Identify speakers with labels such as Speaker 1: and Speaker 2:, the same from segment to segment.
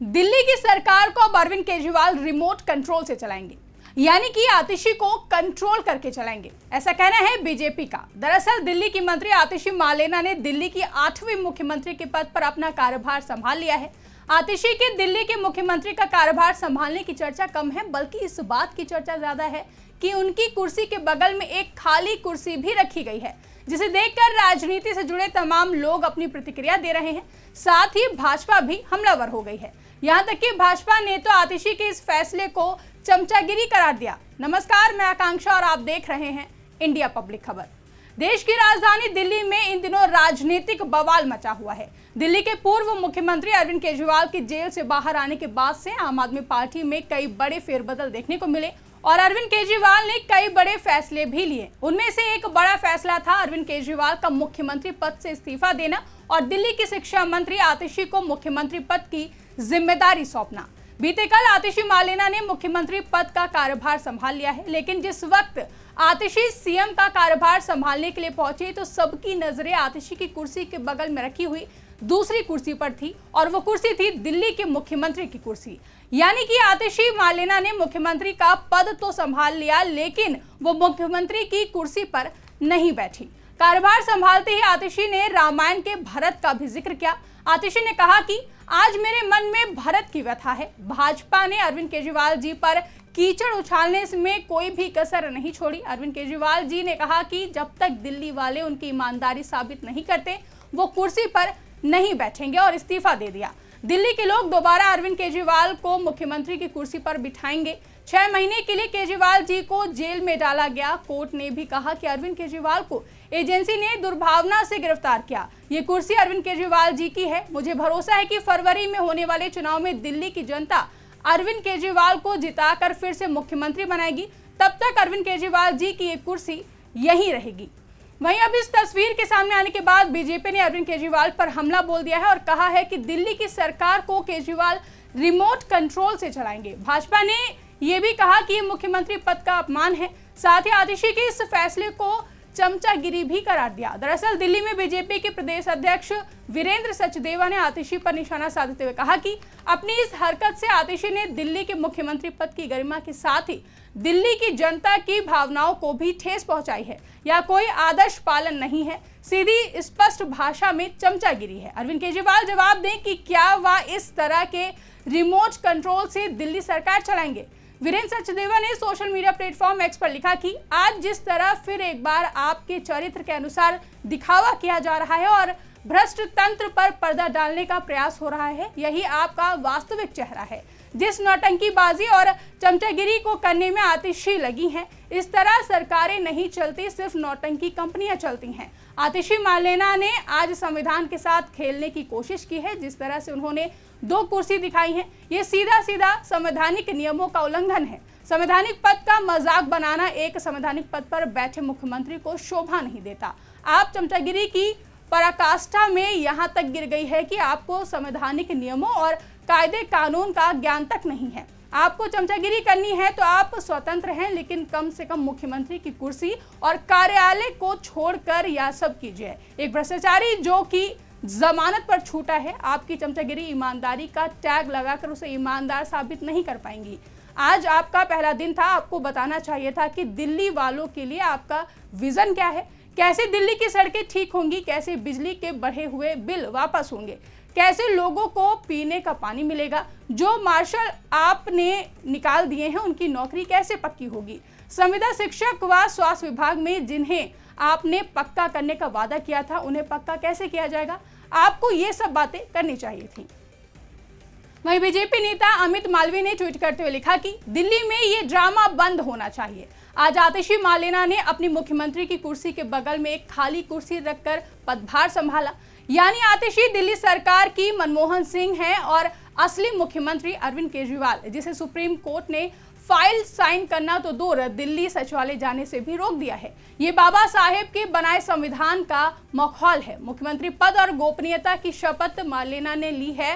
Speaker 1: दिल्ली की सरकार को अब अरविंद केजरीवाल रिमोट कंट्रोल से चलाएंगे, यानी कि आतिशी को कंट्रोल करके चलाएंगे, ऐसा कहना है बीजेपी का। दरअसल दिल्ली की मंत्री आतिशी मालेना ने दिल्ली की 8वीं मुख्यमंत्री के पद पर अपना कार्यभार संभाल लिया है। आतिशी के दिल्ली के मुख्यमंत्री का कार्यभार संभालने की चर्चा कम है, बल्कि इस बात की चर्चा ज्यादा है कि उनकी कुर्सी के बगल में एक खाली कुर्सी भी रखी गई है, जिसे देखकर राजनीति से जुड़े तमाम लोग अपनी प्रतिक्रिया दे रहे हैं। साथ ही भाजपा भी हमलावर हो गई है। यहाँ तक कि भाजपा ने तो आतिशी के इस फैसले को चमचागिरी करार दिया। नमस्कार, मैं आकांक्षा और आप देख रहे हैं इंडिया पब्लिक खबर। देश की राजधानी दिल्ली में इन दिनों राजनीतिक बवाल मचा हुआ है। दिल्ली के पूर्व मुख्यमंत्री अरविंद केजरीवाल की जेल से बाहर आने के बाद से आम आदमी पार्टी में कई बड़े फेरबदल देखने को मिले और अरविंद केजरीवाल ने कई बड़े फैसले भी लिए। उनमें से एक बड़ा फैसला था अरविंद केजरीवाल का मुख्यमंत्री पद से इस्तीफा देना और दिल्ली की शिक्षा मंत्री आतिशी को मुख्यमंत्री पद की जिम्मेदारी सौंपना। बीते कल आतिशी मालेना ने मुख्यमंत्री पद का कार्यभार संभाल लिया है, लेकिन जिस वक्त आतिशी सीएम का कार्यभार संभालने के लिए पहुंचे तो सबकी नजरें आतिशी की कुर्सी के बगल में रखी हुई दूसरी कुर्सी पर थी और वो कुर्सी थी दिल्ली के मुख्यमंत्री की कुर्सी। यानी कि आतिशी मालेना ने मुख्यमंत्री का पद तो संभाल लिया, लेकिन वो मुख्यमंत्री की कुर्सी पर नहीं बैठी। कार्यभार संभालते ही आतिशी ने रामायण के भरत का भी जिक्र किया। आतिशी ने कहा कि आज मेरे मन में भरत की व्यथा है। भाजपा ने अरविंद केजरीवाल जी पर कीचड़ उछालने में कोई भी कसर नहीं छोड़ी। अरविंद केजरीवाल जी ने कहा कि जब तक दिल्ली वाले उनकी ईमानदारी साबित नहीं करते वो कुर्सी पर नहीं बैठेंगे और इस्तीफा दे दिया। दिल्ली के लोग दोबारा अरविंद केजरीवाल को मुख्यमंत्री की कुर्सी पर बिठाएंगे। 6 महीने के लिए केजरीवाल जी को जेल में डाला गया। कोर्ट ने भी कहा कि अरविंद केजरीवाल को एजेंसी ने दुर्भावना से गिरफ्तार किया। ये कुर्सी अरविंद केजरीवाल जी की है। मुझे भरोसा है कि फरवरी में होने वाले चुनाव में दिल्ली की जनता अरविंद केजरीवाल को जिताकर फिर से मुख्यमंत्री बनाएगी। तब तक अरविंद केजरीवाल जी की ये कुर्सी यहीं रहेगी। वहीं अब इस तस्वीर के सामने आने के बाद बीजेपी ने अरविंद केजरीवाल पर हमला बोल दिया है और कहा है कि दिल्ली की सरकार को केजरीवाल रिमोट कंट्रोल से चलाएंगे। भाजपा ने यह भी कहा कि ये मुख्यमंत्री पद का अपमान है। साथ ही आतिशी के इस फैसले को चमचागिरी भी करार दिया। दरअसल दिल्ली में बीजेपी के प्रदेश अध्यक्ष वीरेंद्र सचदेवा ने आतिशी पर निशाना साधते हुए कहा कि अपनी इस हरकत से आतिशी ने दिल्ली के मुख्यमंत्री पद की गरिमा के साथ ही दिल्ली की जनता की भावनाओं को भी ठेस पहुंचाई है। यह कोई आदर्श पालन नहीं है, सीधी स्पष्ट भाषा में चमचागिरी है। अरविंद केजरीवाल जवाब दें कि क्या वह इस तरह के रिमोट कंट्रोल से दिल्ली सरकार चलाएंगे। वीरेंद्र सचदेवा ने सोशल मीडिया प्लेटफॉर्म एक्स पर लिखा कि आज जिस तरह फिर एक बार आपके चरित्र के अनुसार दिखावा किया जा रहा है और भ्रष्ट तंत्र पर पर्दा डालने का प्रयास हो रहा है, यही आपका वास्तविक चेहरा है। जिस नौटंकीबाजी और चमचागिरी को करने में आतिशी लगी हैं, इस तरह सरकारें नहीं चलती, सिर्फ नौटंकी कंपनियां चलती हैं। आतिशी मालेना ने आज संविधान के साथ खेलने की कोशिश की है। जिस तरह से उन्होंने 2 कुर्सी दिखाई है, ये सीधा सीधा संवैधानिक नियमों का उल्लंघन है। संवैधानिक पद का मजाक बनाना एक संवैधानिक पद पर बैठे मुख्यमंत्री को शोभा नहीं देता। आप चमचागिरी की पराकाष्ठा में यहाँ तक गिर गई है कि आपको संवैधानिक नियमों और कायदे कानून का ज्ञान तक नहीं है। आपको चमचागिरी करनी है तो आप स्वतंत्र हैं, लेकिन कम से कम मुख्यमंत्री की कुर्सी और कार्यालय को छोड़कर यह सब कीजिए। एक भ्रष्टाचारी जो कि जमानत पर छूटा है, आपकी चमचागिरी ईमानदारी का टैग लगाकर उसे ईमानदार साबित नहीं कर पाएंगी। आज आपका पहला दिन था, आपको बताना चाहिए था कि दिल्ली वालों के लिए आपका विजन क्या है, कैसे दिल्ली की सड़कें ठीक होंगी, कैसे बिजली के बढ़े हुए बिल वापस होंगे, कैसे लोगों को पीने का पानी मिलेगा, जो मार्शल आपने निकाल दिए हैं उनकी नौकरी कैसे पक्की होगी, संविदा शिक्षक व स्वास्थ्य विभाग में जिन्हें आपने पक्का करने का वादा किया था उन्हें पक्का कैसे किया जाएगा। आपको ये सब बातें करनी चाहिए थी। वहीं बीजेपी नेता अमित मालवीय ने ट्वीट करते हुए लिखा कि दिल्ली में ये ड्रामा बंद होना चाहिए। आज आतिशी मालेना ने अपनी मुख्यमंत्री की कुर्सी के बगल में एक खाली कुर्सी रखकर पदभार संभाला। यानी आतिशी दिल्ली सरकार की मनमोहन सिंह हैं और असली मुख्यमंत्री अरविंद केजरीवाल, जिसे सुप्रीम कोर्ट ने फाइल साइन करना तो दूर दिल्ली सचिवालय जाने से भी रोक दिया है। ये बाबा साहेब के बनाए संविधान का मखौल है। मुख्यमंत्री पद और गोपनीयता की शपथ मालेना ने ली है,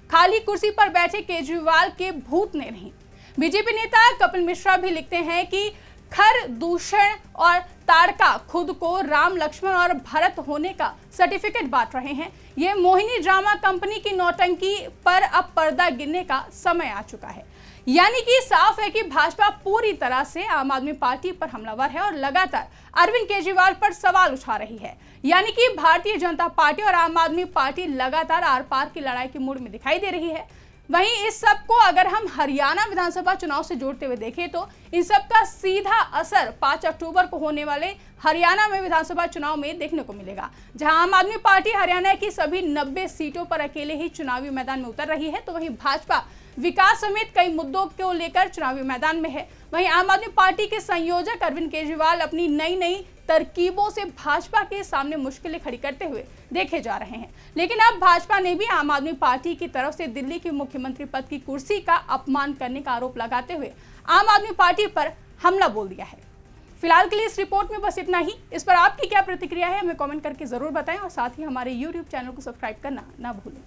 Speaker 1: खाली कुर्सी पर बैठे केजरीवाल के भूत ने नहीं। बीजेपी नेता कपिल मिश्रा भी लिखते हैं कि खर दूषण और ताड़का खुद को राम, लक्ष्मण और भरत होने का सर्टिफिकेट बांट रहे हैं। ये मोहिनी ड्रामा कंपनी की नौटंकी पर अब पर्दा गिरने का समय आ चुका है। यानी कि साफ है कि भाजपा पूरी तरह से आम आदमी पार्टी पर हमलावर है और लगातार अरविंद केजरीवाल पर सवाल उठा रही है। यानी कि भारतीय जनता पार्टी और आम आदमी पार्टी लगातार आर पार की लड़ाई के मूड में दिखाई दे रही है। वहीं इस सब को अगर हम हरियाणा विधानसभा चुनाव से जोड़ते हुए देखें तो इन सब का सीधा असर 5 अक्टूबर को होने वाले हरियाणा में विधानसभा चुनाव में देखने को मिलेगा, जहां आम आदमी पार्टी हरियाणा की सभी 90 सीटों पर अकेले ही चुनावी मैदान में उतर रही है, तो वहीं भाजपा विकास समेत कई मुद्दों को लेकर चुनावी मैदान में है। वहीं आम आदमी पार्टी के संयोजक अरविंद केजरीवाल अपनी नई नई तरकीबों से भाजपा के सामने मुश्किलें खड़ी करते हुए देखे जा रहे हैं। लेकिन अब भाजपा ने भी आम आदमी पार्टी की तरफ से दिल्ली की मुख्यमंत्री पद की कुर्सी का अपमान करने का आरोप लगाते हुए आम आदमी पार्टी पर हमला बोल दिया है। फिलहाल के लिए इस रिपोर्ट में बस इतना ही। इस पर आपकी क्या प्रतिक्रिया है हमें कमेंट करके जरूर बताएं और साथ ही हमारे YouTube चैनल को सब्सक्राइब करना ना भूलें।